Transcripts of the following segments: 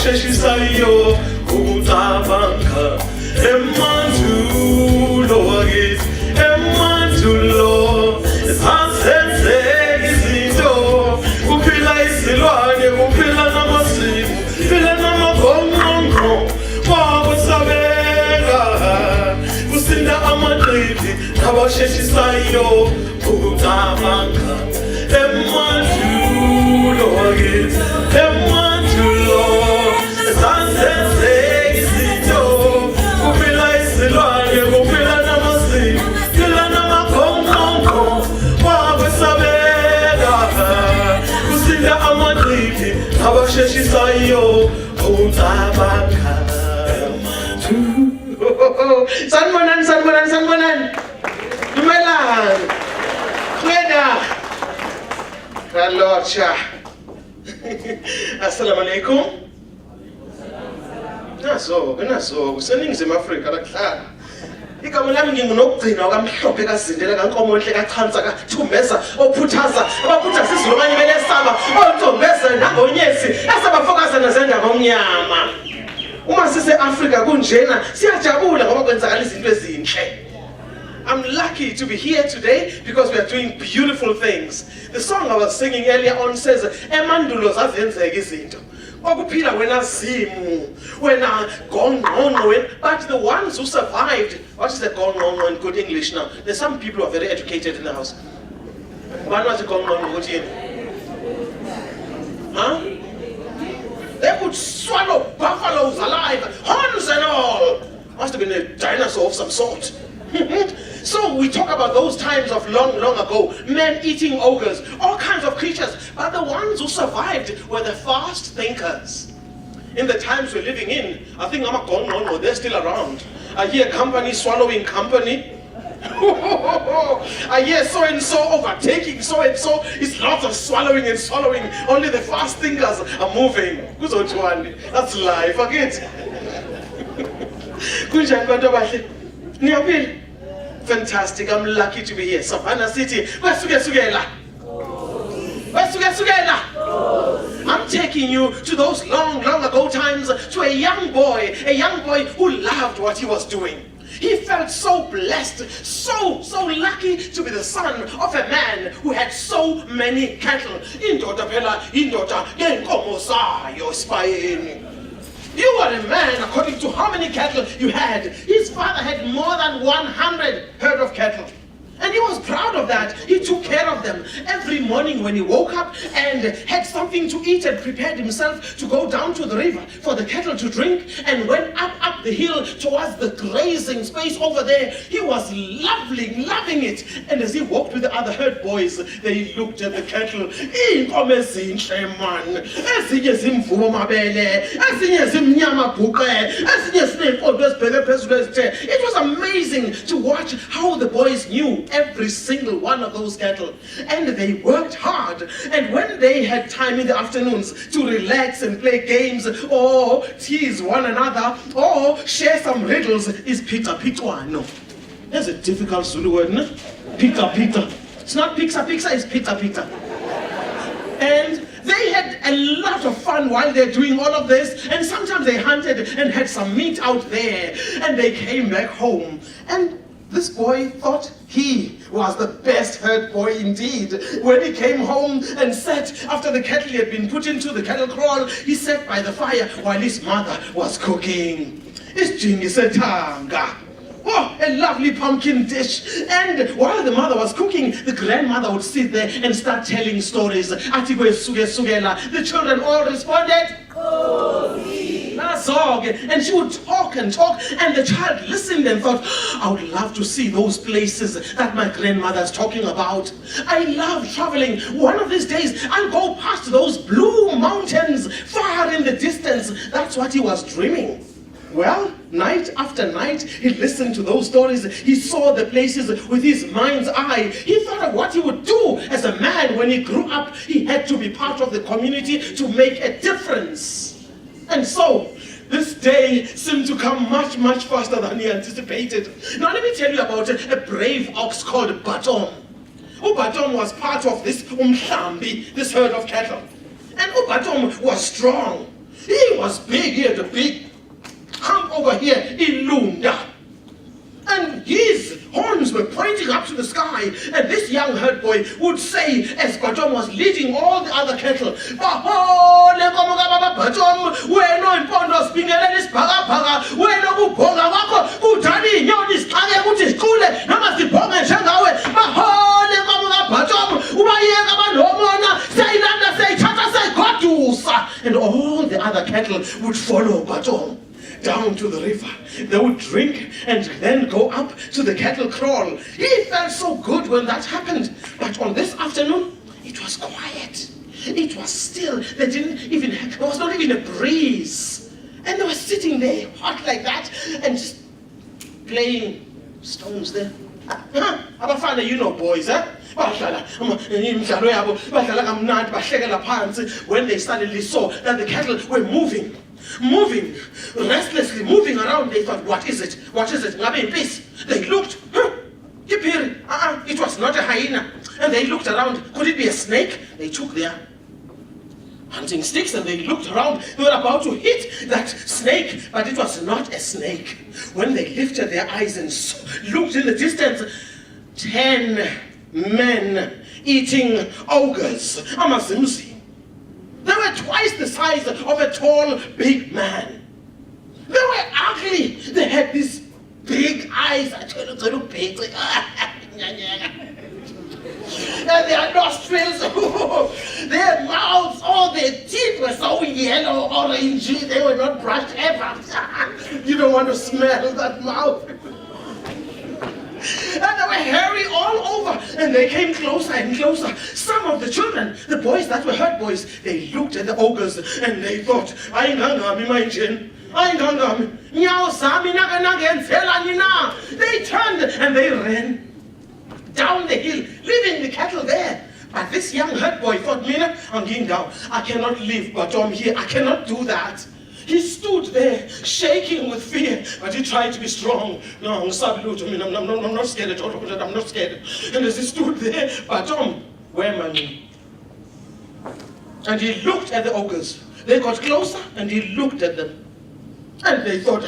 abasheshisayo ukucabanka emandulo wakithi emandulo asenzeka izinto kuphila isilwane kuphila namasiko kuphila namagonqonqo kwakwesabeka kusinda amaqili abasheshisayo ukucabanka emandulo wakithi emandulo asenzeka izinto kuphila isilwane kuphila namasiko kuphila namagonqonqo kwakwesabeka kusinda amaqili abasheshisayo ukucabanka. Sanibonani. Dumelang. Kweda. Kalocha. Assalamu alaikum. Naso, kuseningizimu Afrika lakuhlala. Igama lami ngingunokugcina okamhlophe kazindela kankomonhle kachansa kathumbeza ophuthaza abaphuthaza izilokanye belesaba ontsombeza nangonyesi asabafokaza nazendaba omnyama. Uma sise-Afrika kunjena siyajabula ngoba kwenzakala izinto ezinhle. I'm lucky to be here today because we are doing beautiful things. The song I was singing earlier on says, Emandulo zavenzeka izinto. Okuphila wena zimu, wena gonqonqo, but the ones who survived, what is the gonqonqo in good English now? There's some people who are very educated in the house. What was the gonqonqo? Huh? They could swallow buffaloes alive, horns and all. Must have been a dinosaur of some sort. So we talk about those times of long ago, men eating ogres, all kinds of creatures, but the ones who survived were the fast thinkers. In the times we're living in, I think they're still around. I hear company swallowing company. I hear so and so overtaking so and so. It's lots of swallowing and swallowing. Only the fast thinkers are moving. That's life, forget. Fantastic, I'm lucky to be here. Savanna City. I'm taking you to those long ago times, to a young boy who loved what he was doing. He felt so blessed, so lucky to be the son of a man who had so many cattle. You were a man according to how many cattle you had. His father had more than 100 herd of cattle. And he was proud of that. He took care of them. Every morning when he woke up and had something to eat and prepared himself to go down to the river for the cattle to drink and went up the hill towards the grazing space over there, he was loving it. And as he walked with the other herd boys, they looked at the cattle. It was amazing to watch how the boys knew every single one of those cattle, and they worked hard. And when they had time in the afternoons to relax and play games or tease one another or share some riddles, is pita pitwano. That's a difficult Zulu word, no? Pita. It's not pizza, it's pita. And they had a lot of fun while they're doing all of this, and sometimes they hunted and had some meat out there, and they came back home. And this boy thought he was the best herd boy indeed. When he came home and sat after the cattle had been put into the cattle kraal, he sat by the fire while his mother was cooking. Isjingisetanga. Oh, a lovely pumpkin dish. And while the mother was cooking, the grandmother would sit there and start telling stories. The children all responded, and she would talk, and the child listened and thought, I would love to see those places that my grandmother's talking about. I love traveling. One of these days, I'll go past those blue mountains far in the distance. That's what he was dreaming. Well, night after night, he listened to those stories. He saw the places with his mind's eye. He thought of what he would do as a man when he grew up. He had to be part of the community to make a difference. And so, this day seemed to come much faster than he anticipated. Now let me tell you about a brave ox called Batom. Batom was part of this umhlambi, this herd of cattle. And Batom was strong. He was big, he had a big hump over here, he loomed up. And his horns were pointing up to the sky. And this young herd boy would say, as Batom was leading all the other cattle, Bahole komo ka Baba Batom, wena impondo sibingelela isibhakabhaka, wena kubhonga kwakho kudala inyoni isiqhake ukuthi siqule noma sibhonge njengawe. Bahole komo ka Batom, ubayeka abanomona, sayilanda sayithatha sayigodusa. And all the other cattle would follow Batom down to the river. They would drink and then go up to the cattle kraal. He felt so good when that happened. But on this afternoon, it was quiet. It was still. There was not even a breeze. And they were sitting there, hot like that, and just playing stones there. Abafana, you know boys, huh? When they suddenly saw that the cattle were moving, restlessly moving around, they thought, what is it? What is it? They looked, it was not a hyena. And they looked around, could it be a snake? They took their hunting sticks and they looked around. They were about to hit that snake, but it was not a snake. When they lifted their eyes and looked in the distance, 10 men eating ogres, amazimzi. They were twice the size of a tall, big man. They were ugly. They had these big eyes. And their nostrils, their mouths, all their teeth were so yellow, orangey. They were not brushed ever. You don't want to smell that mouth. And they were hairy all over. And they came closer and closer. Some of the children, the boys that were herd boys, they looked at the ogres and they thought, they turned and they ran down the hill, leaving the cattle there. But this young herd boy thought, Mina, I'm going down. I cannot leave Batom here. I cannot do that. He stood there, shaking with fear, but he tried to be strong. No, I'm not scared at all. I'm not scared. And as he stood there, Batom, where am I? And he looked at the ogres. They got closer, and he looked at them. And they thought,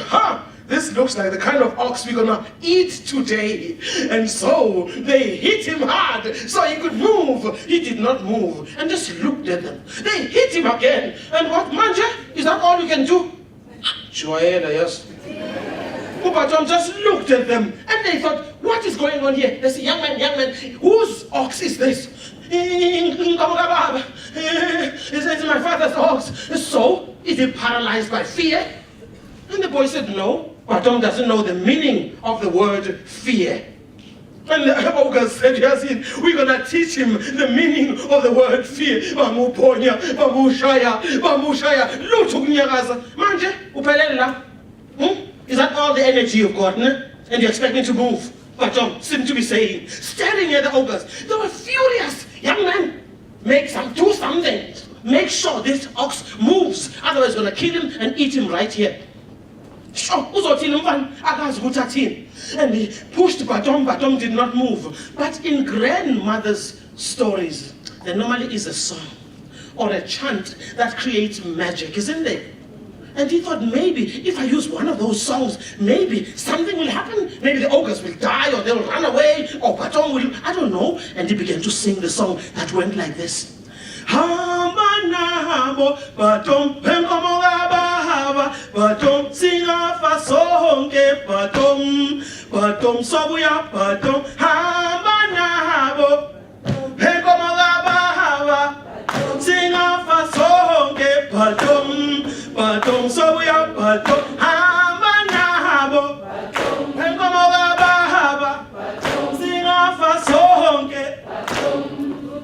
this looks like the kind of ox we're gonna eat today. And so they hit him hard so he could move. He did not move and just looked at them. They hit him again. And what, Manja? Is that all you can do? Joella, yes. Ubatom just looked at them and they thought, what is going on here? There's a young man, whose ox is this? It's my father's ox. So, is he paralyzed by fear? And the boy said, no. Batom doesn't know the meaning of the word fear. And the ogre said, yes, we're going to teach him the meaning of the word fear. Bamuponya, bamushaya, lutukunyagaza. Manje, upelela. Is that all the energy you've got, ne? And you expect me to move? Batom seemed to be saying, staring at the ogres. They were furious. Young man, do something. Make sure this ox moves. Otherwise, we're going to kill him and eat him right here. And he pushed Batom. Batom did not move. But in grandmother's stories, there normally is a song or a chant that creates magic, isn't there? And he thought, maybe if I use one of those songs, maybe something will happen. Maybe the ogres will die, or they'll run away, or Batom will, I don't know. And he began to sing the song that went like this. Batom, Batom, singa fasonge, Batom, sobuya, Batom, hamanabo, Penkomogaba, singa fasonge, Batom, sobuya, Batom, hamanabo, Penkomogaba, singa fasonge,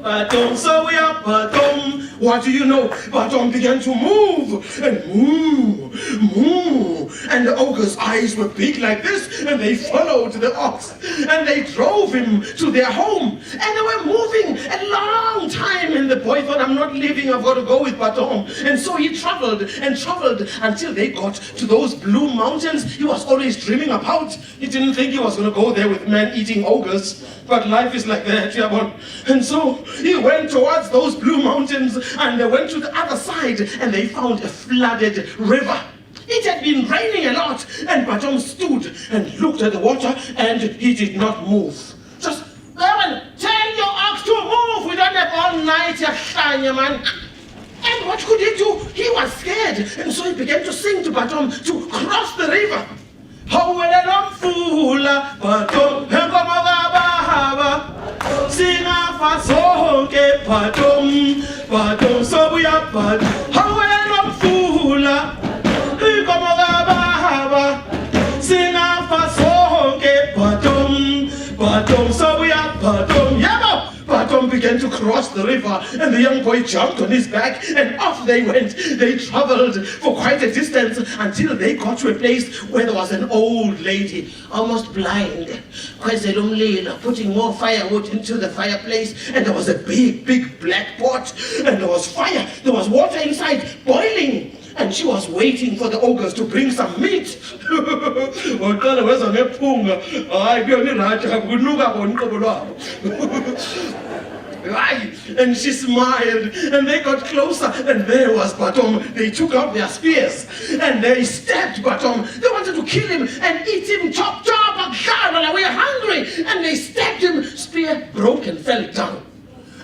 Batom, sobuya, Batom. What do you know? Batom began to move and move moo. And the ogre's eyes were big like this, and they followed the ox, and they drove him to their home. And they were moving a long time, and the boy thought, I'm not leaving, I've got to go with Batom. And so he traveled and traveled until they got to those blue mountains he was always dreaming about. He didn't think he was going to go there with man-eating ogres, but life is like that, Yabon. And so he went towards those blue mountains, and they went to the other side, and they found a flooded river. It had been raining a lot, and Batom stood and looked at the water, and he did not move. Just, tell your ox to move. We don't have all night, you man. And what could he do? He was scared, and so he began to sing to Batom to cross the river. Batom began to cross the river, and the young boy jumped on his back, and off they went. They traveled for quite a distance until they got to a place where there was an old lady, almost blind, putting more firewood into the fireplace, and there was a big black pot, and there was fire, there was water inside, boiling. And she was waiting for the ogres to bring some meat. And she smiled, and they got closer, and there was Batom. They took out their spears, and they stabbed Batom. They wanted to kill him and eat him, chop, we're hungry. And they stabbed him, spear broke and fell down.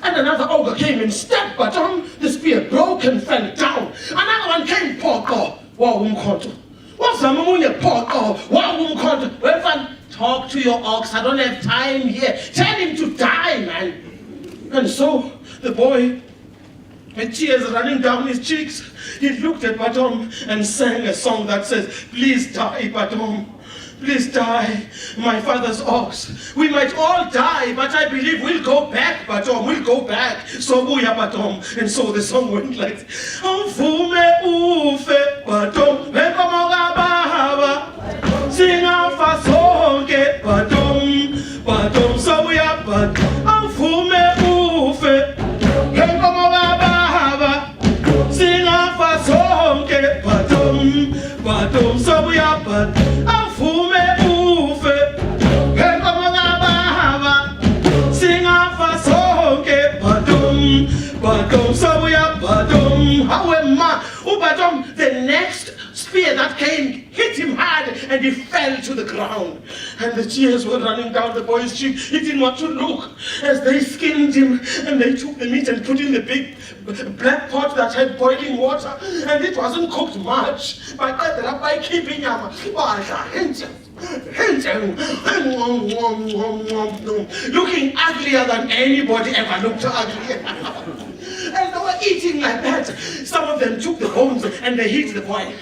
And another ogre came and stabbed Batom. The spear broke and fell down. Another one came, Poko, Wawumkonto. What's the moon, Poko, Wawumkonto? Well, talk to your ox. I don't have time here. Tell him to die, man. And so the boy, with tears running down his cheeks, he looked at Batom and sang a song that says, please die, Batom. Please die, my father's ox. We might all die, but I believe we'll go back, Batom. We'll go back. So buya Batom. And so the song went like, Amfume ufe Batom, Bekomogababa, Singa fasonke Batom, Batom so buya Batom. Amfume ufe, Bekomogababa, Singa fasonke Batom, Batom so buya Batom. The next spear that came hit him hard, and he fell to the ground. And the tears were running down the boy's cheek. He didn't want to look as they skinned him, and they took the meat and put in the big black pot that had boiling water, and it wasn't cooked much. But by keeping him, looking uglier than anybody ever looked ugly. And they were eating like that. Some of them took the bones and they hit the boy.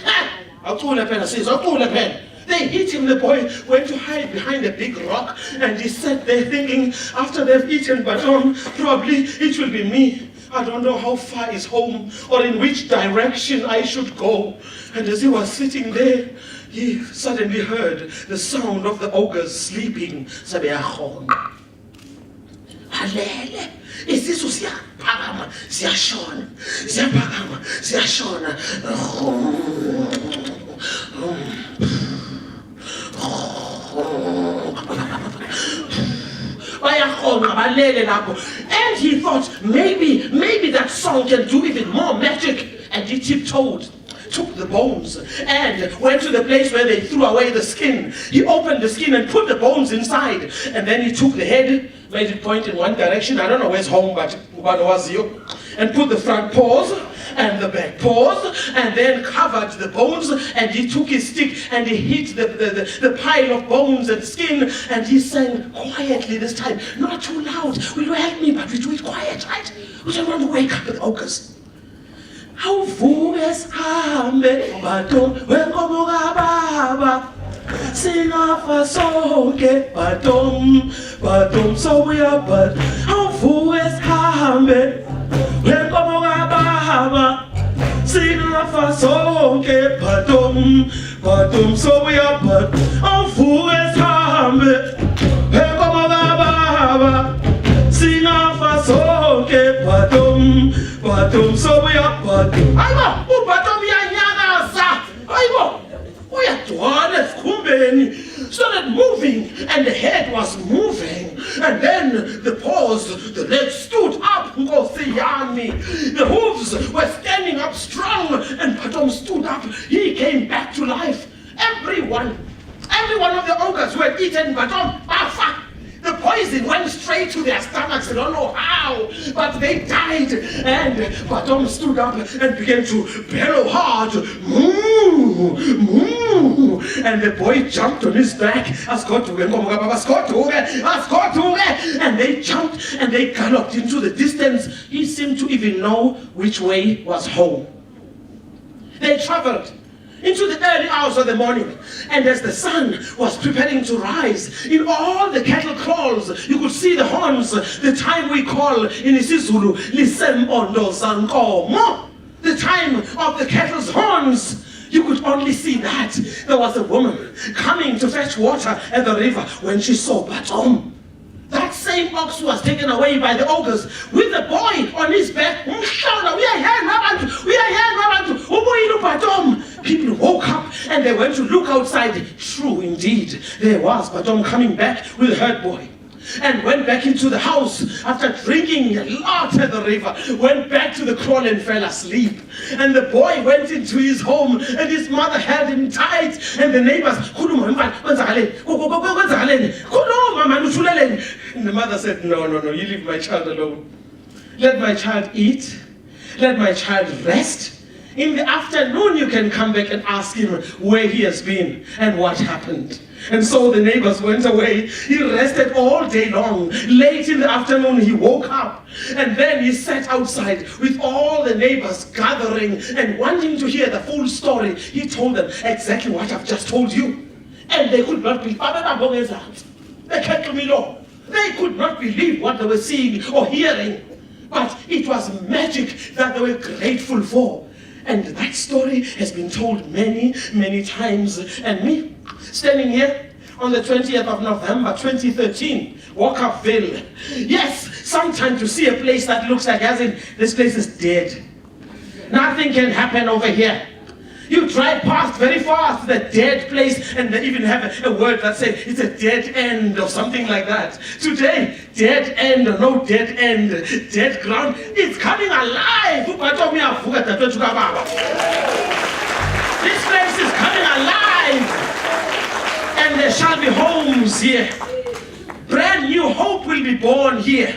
They hit him. The boy went to hide behind a big rock, and he sat there thinking, after they've eaten Batom, probably it will be me. I don't know how far is home or in which direction I should go. And as he was sitting there, he suddenly heard the sound of the ogres sleeping. Isisu siyaphakama, siyashona, siyaphakama, siyashona. And he thought, maybe that song can do even more magic. And he tiptoed, took the bones, and went to the place where they threw away the skin. He opened the skin and put the bones inside. And then he took the head, made it point in one direction. I don't know where's home, but was you? And put the front paws and the back paws, and then covered the bones. And he took his stick and he hit the pile of bones and skin, and he sang quietly this time, not too loud. Will you help me? But we do it quiet, right? We don't want to wake up the ogres. Awuvuke sihambe Batom wenkomoka baba, singafa sonke Batom, Batom sobuya Batom. Awuvuke sihambe wenkomoka baba, singafa Singafa sonke bhatom sobuya bhat awuvuke sihambe ekoma baba singafa sonke bhatom sobuya bhat ayibo ubhatom uyanyakaza ayibo uyagcwala esikhumbeni started moving and the head was moving and then the paws, the legs stood up, the hooves were standing up strong and Bhatom stood up. He came back to life. Every one of the ogres who had eaten Bhatom, the poison went straight to their stomachs. I don't know how, but they died. And Bhatom stood up and began to bellow hard. Moo, moo. And the boy jumped on his back. And they jumped and they galloped into the distance. He seemed to even know which way was home. They traveled into the early hours of the morning, and as the sun was preparing to rise, in all the cattle kraals, you could see the horns, the time we call in isiZulu, lisemondo sankomo, the time of the cattle's horns. You could only see that. There was a woman coming to fetch water at the river when she saw Bhatom. That same ox was taken away by the ogres with the boy on his back. People woke up and they went to look outside. True indeed, there was Bhatom coming back with the herd boy. And went back into the house after drinking a lot at the river, went back to the kraal and fell asleep. And the boy went into his home and his mother held him tight and the neighbors, and the mother said, no, you leave my child alone. Let my child eat, let my child rest. In the afternoon you can come back and ask him where he has been and what happened. And so the neighbors went away. He rested all day long. Late in the afternoon, he woke up. And then he sat outside with all the neighbors gathering and wanting to hear the full story. He told them exactly what I've just told you. And they could not believe. They could not believe what they were seeing or hearing. But it was magic that they were grateful for. And that story has been told many, many times. And me, standing here on the 20th of November, 2013, Walkerville. Yes, sometimes to see a place that looks like as in this place is dead. Nothing can happen over here. You drive past very fast the dead place and they even have a word that says it's a dead end or something like that. Today, dead end or no dead end, dead ground, it's coming alive. This place is coming alive. And there shall be homes here. Brand new hope will be born here.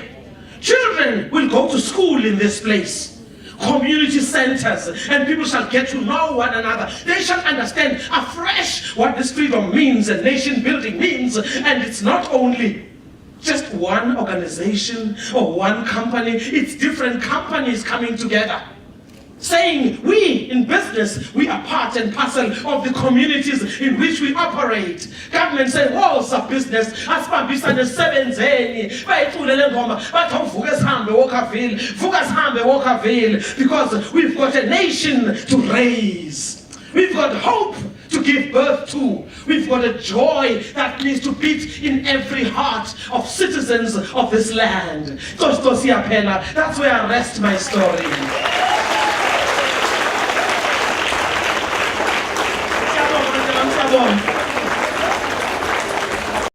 Children will go to school in this place. Community centers, and people shall get to know one another. They shall understand afresh what this freedom means and nation building means. And it's not only just one organization or one company, it's different companies coming together. Saying we in business, we are part and parcel of the communities in which we operate. Government say walls of business, asibambisane sebenzeni, bayithulele ngoma, bathi uvuke sihambe Walkerville, because we've got a nation to raise. We've got hope to give birth to. We've got a joy that needs to beat in every heart of citizens of this land. That's where I rest my story.